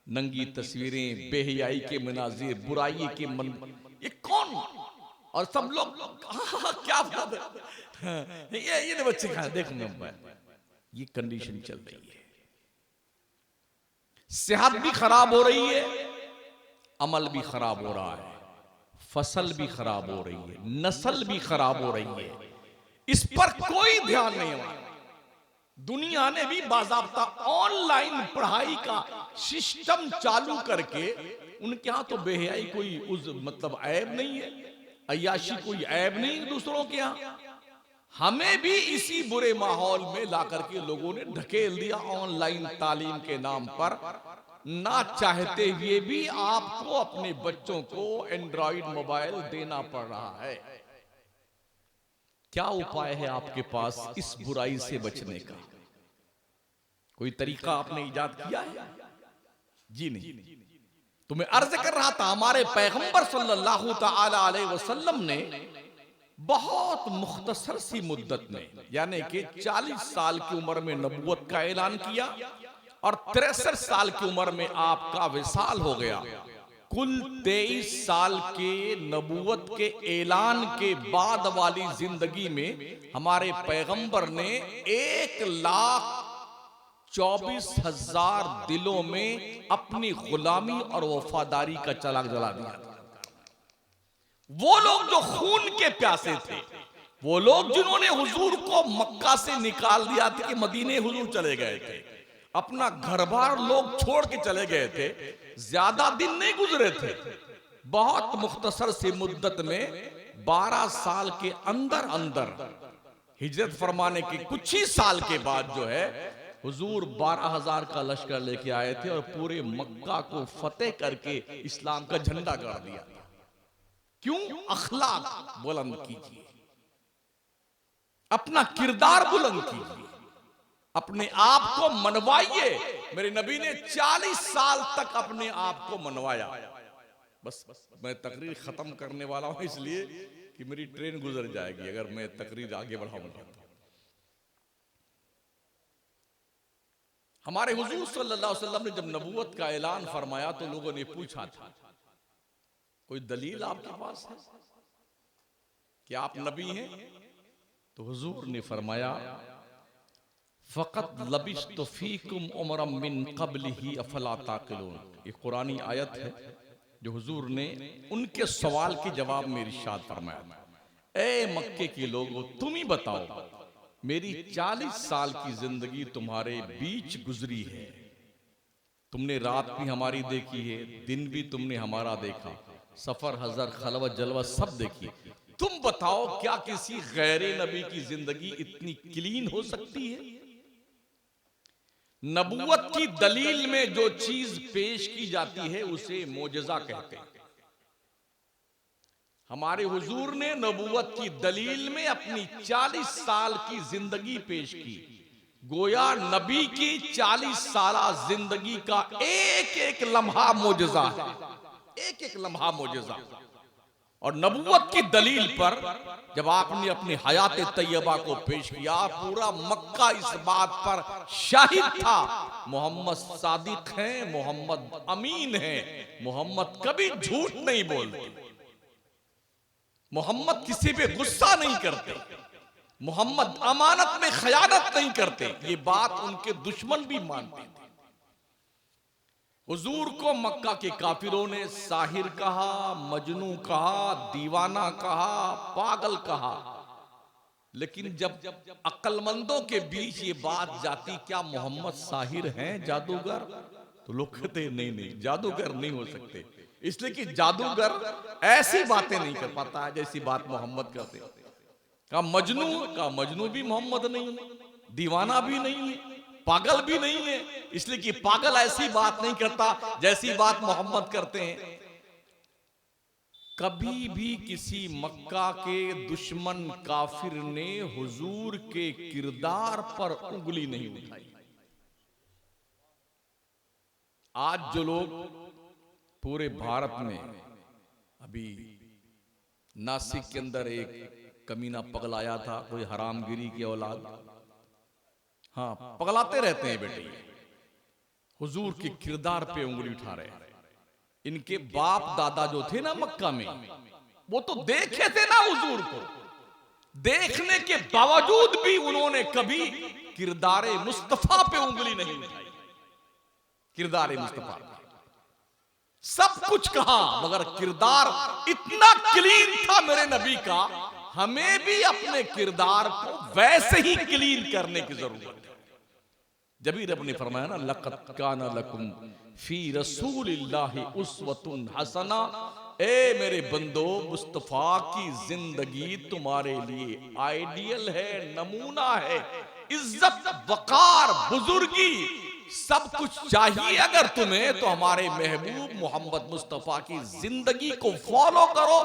नंगी तस्वीरें, बेहयाई के मनाजिर, बुराई के मन, ये कौन? और सब लोग क्या बात है, ये बच्चे कहा देखो, ये कंडीशन चल रही है। सेहत भी खराब हो रही है, अमल भी खराब हो रहा है, फसल भी खराब हो रही है, नस्ल भी खराब हो रही है। इस पर कोई ध्यान नहीं है। दुनिया ने भी बाज़ाब्ता ऑनलाइन पढ़ाई का सिस्टम चालू करके, उनके यहां तो बेहयाई कोई मतलब ऐब नहीं है, अय्याशी कोई ऐब नहीं दूसरों के यहां। हमें भी इसी बुरे माहौल में लाकर के लोगों ने ढकेल दिया ऑनलाइन तालीम के नाम पर। ना चाहते हुए भी आपको अपने बच्चों को एंड्रॉइड मोबाइल देना पड़ रहा है। क्या उपाय है आपके पास इस बुराई से बचने का? कोई तरीका आपने इजाद किया है? जी नहीं। तो मैं अर्ज कर रहा था, हमारे पैगंबर सल्लल्लाहु तआला अलैहि वसल्लम ने बहुत मुख्तसर सी मुद्दत में, यानी कि 40 साल की उम्र में नबूवत का ऐलान किया और 63 साल की उम्र में आपका विसाल हो गया। कुल 23 साल के नबूवत के ऐलान के बाद वाली जिंदगी में हमारे पैगंबर ने 1,24,000 दिलों में अपनी गुलामी और वफादारी का चराग जला दिया। वो लोग जो खून के प्यासे थे, वो लोग जिन्होंने हुजूर को मक्का से निकाल दिया था कि मदीने हुजूर चले गए थे, अपना घर बार लोग छोड़ के चले गए थे, ज्यादा दिन नहीं गुजरे थे, बहुत मुख्तसर सी मुद्दत में 12 साल के अंदर अंदर हिजरत फरमाने के कुछ ही साल के बाद जो है हुजूर 12,000 का लश्कर लेके आए थे और पूरे मक्का को फतेह करके इस्लाम का झंडा गाड़ दिया। क्यों? अखलाक बुलंद कीजिए, अपना किरदार बुलंद कीजिए, अपने आप को मनवाइए। मेरे नबी ने 40 साल तक अपने आप को मनवाया। बस मैं तकरीर खत्म करने वाला हूं इसलिए कि मेरी ट्रेन गुजर जाएगी अगर मैं तकरीर आगे बढ़ाऊंगा। हमारे हुजूर सल्लल्लाहु अलैहि वसल्लम ने जब नबूवत का ऐलान फरमाया तो लोगों ने पूछा था, कोई दलील आपके पास है कि आप नबी हैं? तो हुजूर ने फरमाया, फ़क़त लबिस्तु फ़ीकुम उमरम मिन क़ब्लिही अफ़ला ताक़िलून। ये कुरानी आयत है जो हुजूर ने उनके सवाल के जवाब में इरशाद फरमाया, ए मक्के के लोगों तुम ही बताओ, मेरी 40 साल की जिंदगी तुम्हारे बीच गुजरी है, तुमने रात भी हमारी देखी है, दिन भी तुमने हमारा देखा, सफर हजर खलवत जलवत सब देखी, तुम बताओ क्या किसी गैर नबी की जिंदगी इतनी क्लीन हो सकती है? नबूवत की दलील में जो चीज पेश की जाती है उसे मोजज़ा कहते हैं। हमारे हुजूर ने नबूवत की दलील में अपनी 40 साल की जिंदगी पेश की। गोया नबी की 40 साला जिंदगी का एक एक लम्हा मोजज़ा है, एक एक लम्हा मोजज़ा। और नबूवत की दलील पर जब आपने अपनी हयात तैयबा को पेश किया, पूरा मक्का इस बात पर शाहिद था, मोहम्मद सादिक हैं, मोहम्मद अमीन हैं, मोहम्मद कभी झूठ नहीं बोलते, मोहम्मद किसी पे गुस्सा नहीं करते, मोहम्मद अमानत में खयानत नहीं करते। ये बात उनके दुश्मन भी मानते थे। हुजूर को मक्का के काफिरों ने साहिर कहा, मजनू कहा, दीवाना कहा, पागल कहा, लेकिन जब अक्लमंदों के बीच ये बात जाती क्या मोहम्मद साहिर हैं, जादूगर, तो लोग कहते नहीं नहीं जादूगर नहीं हो सकते, इसलिए कि जादूगर ऐसी बातें नहीं कर पाता है जैसी बात मोहम्मद करते। का मजनू भी मोहम्मद नहीं है, दीवाना भी नहीं है, पागल भी नहीं है, इसलिए कि पागल ऐसी बात नहीं करता जैसी बात मोहम्मद करते हैं। कभी भी किसी मक्का के दुश्मन काफिर ने हुजूर के किरदार पर उंगली नहीं उठाई। आज जो लोग पूरे भारत में, अभी नासिक के अंदर एक कमीना पगलाया था, कोई हरामगिरी की औलाद, हाँ पगलाते रहते हैं बेटे, हुजूर के किरदार पे उंगली उठा रहे हैं। इनके बाप दादा जो थे ना मक्का में, वो तो देखे थे ना हुजूर को, देखने के बावजूद भी उन्होंने कभी किरदारे मुस्तफा पे उंगली नहीं उठाई। किरदारे मुस्तफा सब कुछ कहा, मगर किरदार इतना क्लीन था मेरे नबी का, हमें भी अपने किरदार को वैसे ही क्लीन करने की जरूरत है। जबी रब ने फरमाया ना, लक़द काना लकुम फी रसूलिल्लाहि उस्वतुन हसना, ए मेरे बंदो, मुस्तफा की जिंदगी तुम्हारे लिए आइडियल है, नमूना है, इज्जत वकार बुजुर्गी सब कुछ चाहिए अगर तुम्हें, तो हमारे महबूब मोहम्मद मुस्तफा की जिंदगी को फॉलो करो,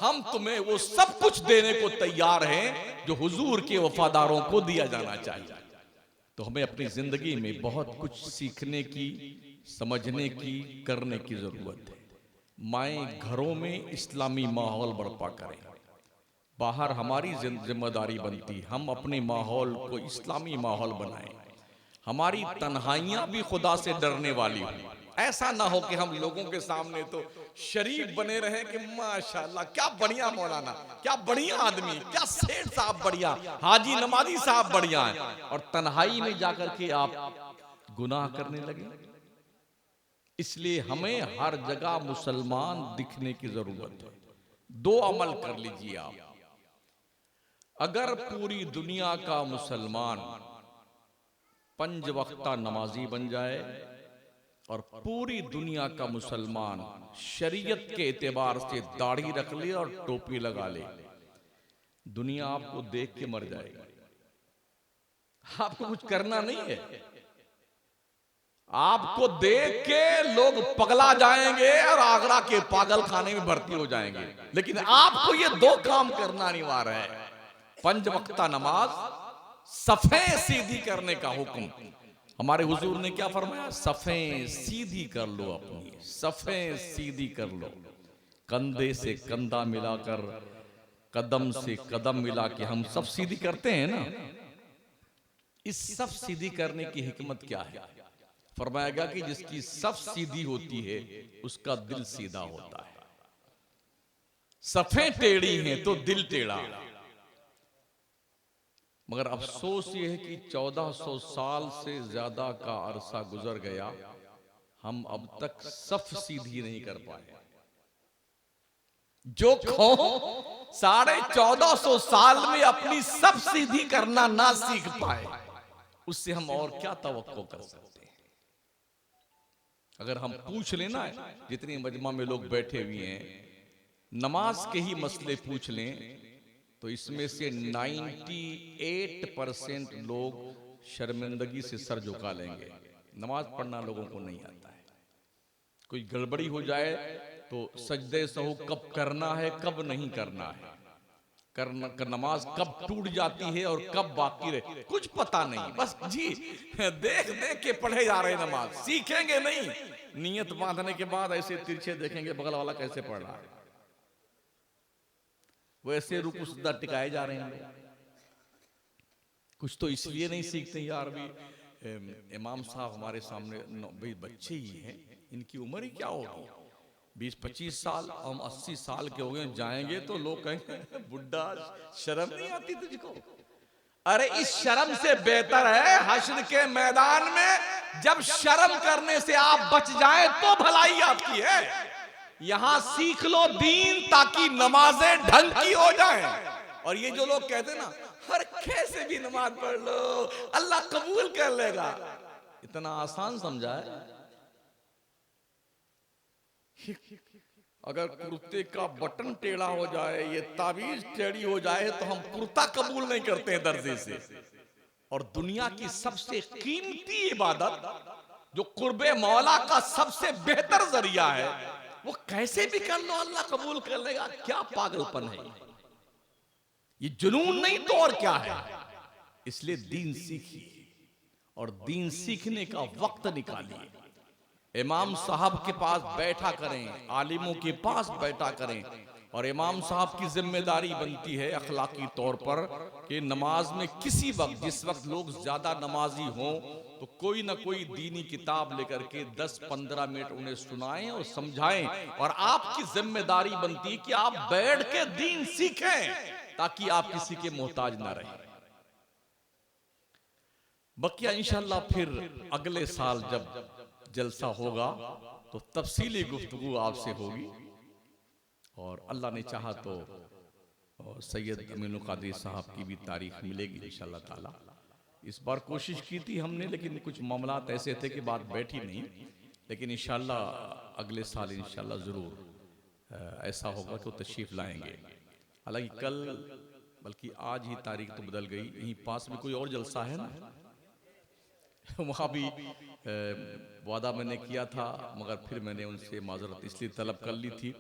हम तुम्हें वो सब कुछ देने को तैयार हैं जो हुजूर के वफादारों को दिया जाना चाहिए। तो हमें अपनी जिंदगी में बहुत कुछ सीखने की, समझने की, करने की जरूरत है। माएं घरों में इस्लामी माहौल बर्पा करें, बाहर हमारी जिम्मेदारी बनती, हम अपने माहौल को इस्लामी माहौल बनाएं। हमारी तन्हाइयां भी खुदा से डरने वाली हो, ऐसा ना हो कि हम लोगों के सामने तो शरीफ बने रहे कि माशाल्लाह क्या बढ़िया मौलाना, क्या बढ़िया आदमी, क्या सेठ साहब बढ़िया, हाजी नमाजी साहब बढ़िया है, और तन्हाई में जाकर के आप गुनाह करने लगे। इसलिए हमें हर जगह मुसलमान दिखने की जरूरत है। दो अमल कर लीजिए आप, अगर पूरी दुनिया का मुसलमान 5 वक्ता नमाजी बन जाए और पूरी दुनिया का मुसलमान शरीयत के एतबार से दाढ़ी रख ले और टोपी लगा ले, दुनिया आपको देख के मर जाएगी। आपको कुछ करना नहीं है, आपको देख के लोग पगला जाएंगे और आगरा के पागल खाने में भर्ती हो जाएंगे। लेकिन आपको ये 2 काम करना अनिवार्य है, 5 वक्ता नमाज, सफ़े सीधी करने का हुक्म। हमारे हुजूर ने क्या फरमाया? सफ़े सीधी कर लो, अपनी सफ़े सीधी कर लो, कंधे से कंधा मिलाकर, कदम से कदम मिला के हम सब सीधी करते हैं ना। इस सब सीधी करने की हिकमत क्या है? फरमाया गया कि जिसकी सब सीधी होती है उसका दिल सीधा होता है। सफ़े टेढ़ी हैं तो दिल टेढ़ा। मगर अफसोस ये है कि 1400 साल से ज्यादा का अरसा गुजर गया, हम अब तक सफ सीधी नहीं कर पाए। जो कौम 1450 साल में अपनी सब सीधी करना ना सीख पाए, उससे हम और क्या तवक्को कर सकते हैं? अगर हम पूछ लेना है, जितने मजमा में लोग बैठे हुए हैं, नमाज के ही मसले पूछ लें तो इसमें से 98% लोग शर्मिंदगी से सर झुका लेंगे। नमाज पढ़ना लोगों को नहीं आता है। कोई गड़बड़ी हो जाए तो सजदे सहू कब करना है, कब नहीं करना है, नमाज कब टूट जाती है और कब बाकी रहे, कुछ पता नहीं। बस जी देख देख के पढ़े जा रहे नमाज, सीखेंगे नहीं। नियत बांधने के बाद ऐसे तिरछे देखेंगे बगल वाला कैसे पढ़ रहा है, वैसे रुकू सीधा टिकाए जा रहे हैं। कुछ तो इसलिए नहीं सीखते यार, भी इमाम साहब हमारे सामने भाई बच्चे ही हैं, इनकी उम्र ही क्या होगी, 20-25 साल, हम 80 साल के हो गए, जाएंगे तो लोग कहेंगे बुड्ढा, शर्म नहीं आती तुझको? अरे इस शर्म से बेहतर है हश्र के मैदान में जब शर्म करने से आप बच जाएं तो भलाई आपकी है। यहां सीख लो दीन ताकि नमाजें ढंग की हो जाएं। और ये जो लोग कहते हैं ना, हर कैसे भी नमाज पढ़ लो अल्लाह कबूल कर लेगा, इतना आसान समझा है? अगर कुर्ते का बटन टेढ़ा हो जाए, ये ताबीज टेढ़ी हो जाए तो हम कुर्ता कबूल नहीं करते हैं दर्जे से। और दुनिया की सबसे कीमती इबादत जो कुर्बे मौला का सबसे बेहतर जरिया है, वो कैसे भी कर लो अल्लाह कबूल कर लेगा। क्या पागलपन है ये, जुनून नहीं तो और क्या है। इसलिए दीन सीखिए और दीन सीखने का वक्त निकालिए। इमाम साहब के पास बैठा करें, आलिमों के पास बैठा करें। और इमाम साहब की जिम्मेदारी बनती है अखलाकी तौर पर कि नमाज में किसी वक्त, जिस वक्त लोग ज्यादा नमाजी हों, तो कोई ना कोई दीनी किताब लेकर के 10-15 मिनट उन्हें सुनाएं और समझाएं। और आपकी जिम्मेदारी बनती है कि आप बैठ के दीन सीखें ताकि आप किसी के मोहताज ना रहें। बकिया इंशाल्लाह फिर अगले साल जब जलसा होगा तो तफसीली गुफ्तगू आपसे होगी। और अल्लाह ने चाहा तो सैयद अमीनुल कादरी साहब की भी तारीख मिलेगी इंशाल्लाह ताला। इस बार कोशिश की थी हमने, लेकिन कुछ मामलात ऐसे थे कि बात बैठी नहीं। लेकिन इंशाल्लाह अगले साल इंशाल्लाह ज़रूर ऐसा होगा कि वो तशरीफ़ लाएंगे। हालांकि कल, बल्कि आज ही तारीख तो बदल गई। यहीं पास में कोई और जलसा है ना, वहाँ भी वादा मैंने किया था, मगर फिर मैंने उनसे माजरत इसलिए तलब कर ली थी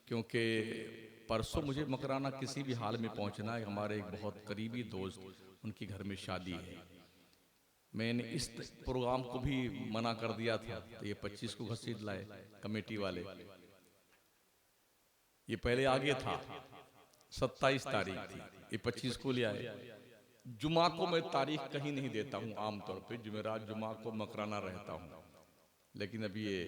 क्योंकि परसों मुझे मकराना किसी भी हाल में पहुँचना है। हमारे एक बहुत करीबी दोस्त, उनकी घर में शादी है। मैंने इस प्रोग्राम को भी मना कर दिया था, तो ये 25 को घसीट लाए कमेटी वाले। ये पहले आगे था, 27 तारीख थी, ये 25 को ले आए। जुमा को मैं तारीख कहीं नहीं देता हूँ, आमतौर पे जुमेरात जुमा को मकराना रहता हूँ। लेकिन अभी ये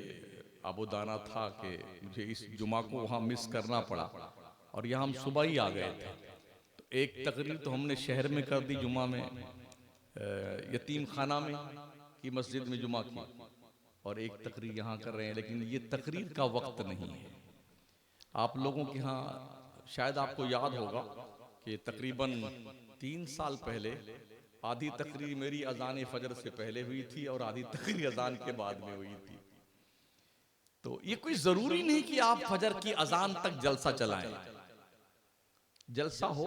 आबोदाना था कि मुझे इस जुमा को वहाँ मिस करना पड़ा और यहाँ हम सुबह ही आ गए थे। तो एक तकरीर तो हमने शहर में कर दी जुमा में, यतीम खाना में की मस्जिद में जुमा की, और एक तकरीर यहाँ कर रहे हैं। लेकिन ये तकरीर का वक्त नहीं है। आप लोगों के यहाँ शायद आपको याद होगा कि तकरीबन 3 साल पहले आधी तकरीर मेरी अजान फजर से पहले हुई थी और आधी तकरीर अजान के बाद में हुई थी। तो ये कोई जरूरी नहीं कि आप फजर की अजान तक जलसा चलाएं। जलसा हो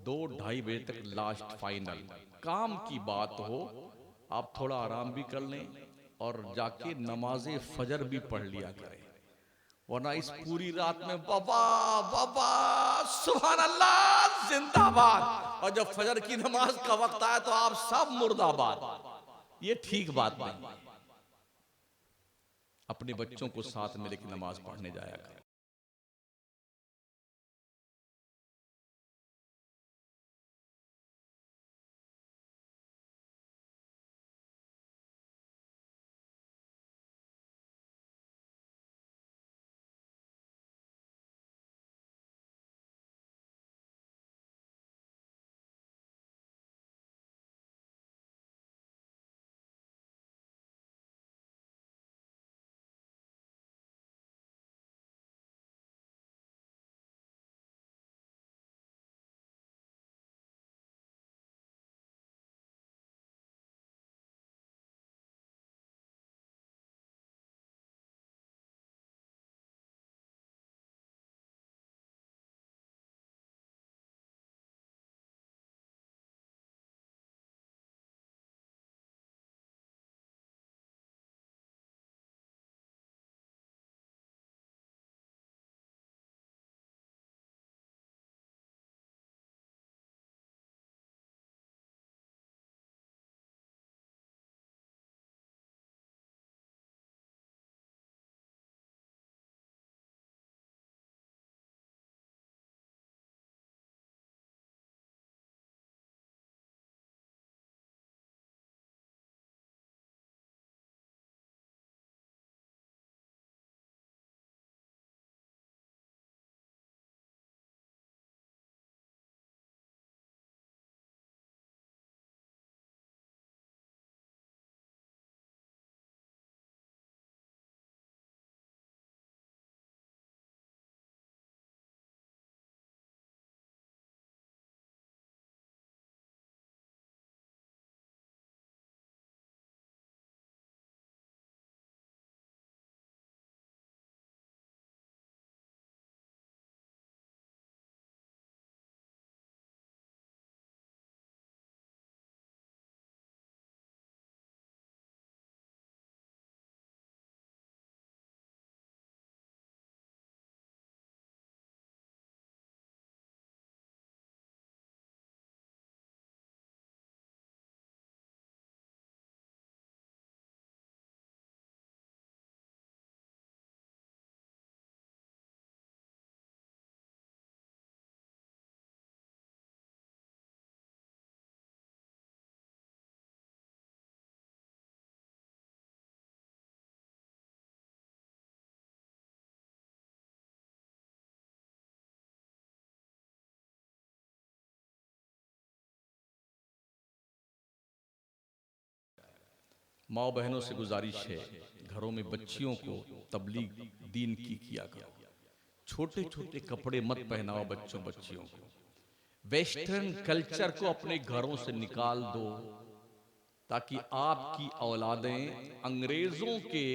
2-2:30 बजे तक लास्ट फाइनल, काम की बात हो आप थोड़ा आराम भी कर लें और जाके नमाजे फजर भी पढ़ लिया करें, वरना इस पूरी रात में बाबा बाबा सुभान अल्लाह जिंदाबाद, और जब फजर की नमाज का वक्त आया तो आप सब मुर्दाबाद। ये ठीक बात नहीं। अपने बच्चों को साथ में लेकर नमाज पढ़ने जाया करें। माँ बहनों से गुजारिश है, घरों में बच्चियों को तबलीग दीन की किया करो। छोटे छोटे कपड़े मत पहनाओ बच्चियों को। वेस्टर्न कल्चर को अपने घरों से निकाल दो, ताकि आपकी औलादें अंग्रेजों के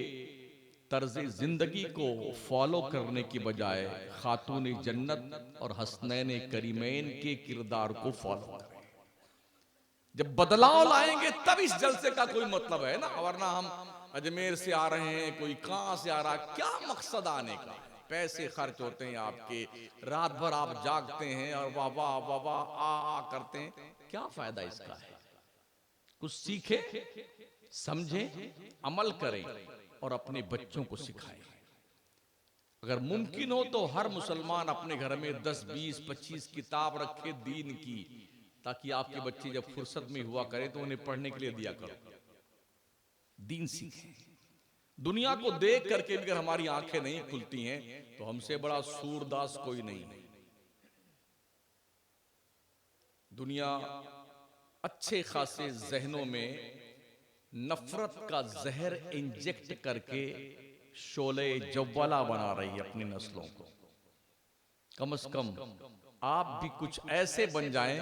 तर्ज जिंदगी को फॉलो करने की बजाय खातून जन्नत और हसनैन करीमैन के किरदार को फॉलो करें। जब बदलाव लाएंगे तब इस जलसे का कोई मतलब है ना, वरना हम अजमेर से आ रहे हैं, कोई कहां से आ रहा, क्या मकसद आने का? पैसे खर्च होते हैं आपके, रात भर आप जागते हैं और वाह वाह वाह वाह आ करते हैं, क्या फायदा इसका है? कुछ सीखे, समझे, अमल करें और अपने बच्चों को सिखाएं। अगर मुमकिन हो तो हर मुसलमान अपने घर में 10, 20, 25 किताब रखे दीन की, ताकि आपके बच्चे जब फुर्सत में हुआ करें तो उन्हें पढ़ने के लिए दिया करो, दीन सीखें। दुनिया को देख करके भी अगर हमारी आंखें नहीं खुलती हैं तो हमसे बड़ा सूरदास कोई नहीं है। दुनिया अच्छे खासे जहनों में नफरत का जहर इंजेक्ट करके शोले जव्वाला बना रही है अपनी नस्लों को। कम से कम आप भी कुछ ऐसे बन जाएं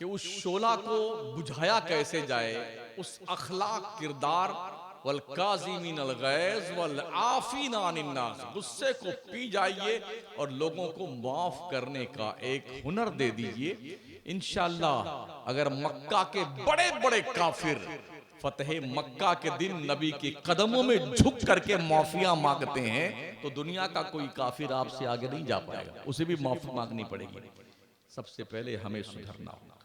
कि उस शोला को बुझाया कैसे जाए, उस अखलाक किरदार वल काज़िमीन अल गैज़ वल आफ़ीना अनिन नास, गुस्से को पी जाइए और लोगों को माफ करने का एक हुनर दे दीजिए। इंशाअल्लाह अगर मक्का के बड़े बड़े काफिर फतेह मक्का के दिन नबी के कदमों में झुक करके माफिया मांगते हैं, तो दुनिया का कोई काफिर आपसे आगे नहीं जा पाएगा, उसे भी माफी मांगनी पड़ेगी। सबसे पहले हमें सुधरना होगा।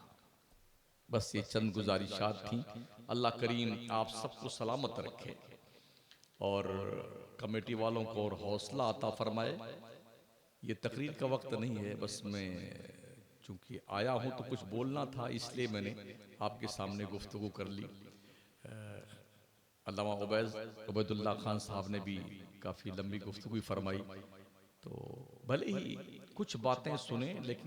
बस ये चंद गुजारिशात थी। अल्लाह करीम आप सबको सलामत रखे और कमेटी वालों को और हौसला अता फरमाए। ये तकरीर का वक्त नहीं है, बस मैं चूंकि आया हूं तो कुछ बोलना था, इसलिए मैंने आपके सामने गुफ्तगू कर ली। अल्लामा उबैदुल्लाह खान साहब ने भी काफ़ी लंबी गुफ्तगू फरमाई, तो भले ही कुछ बातें सुने लेकिन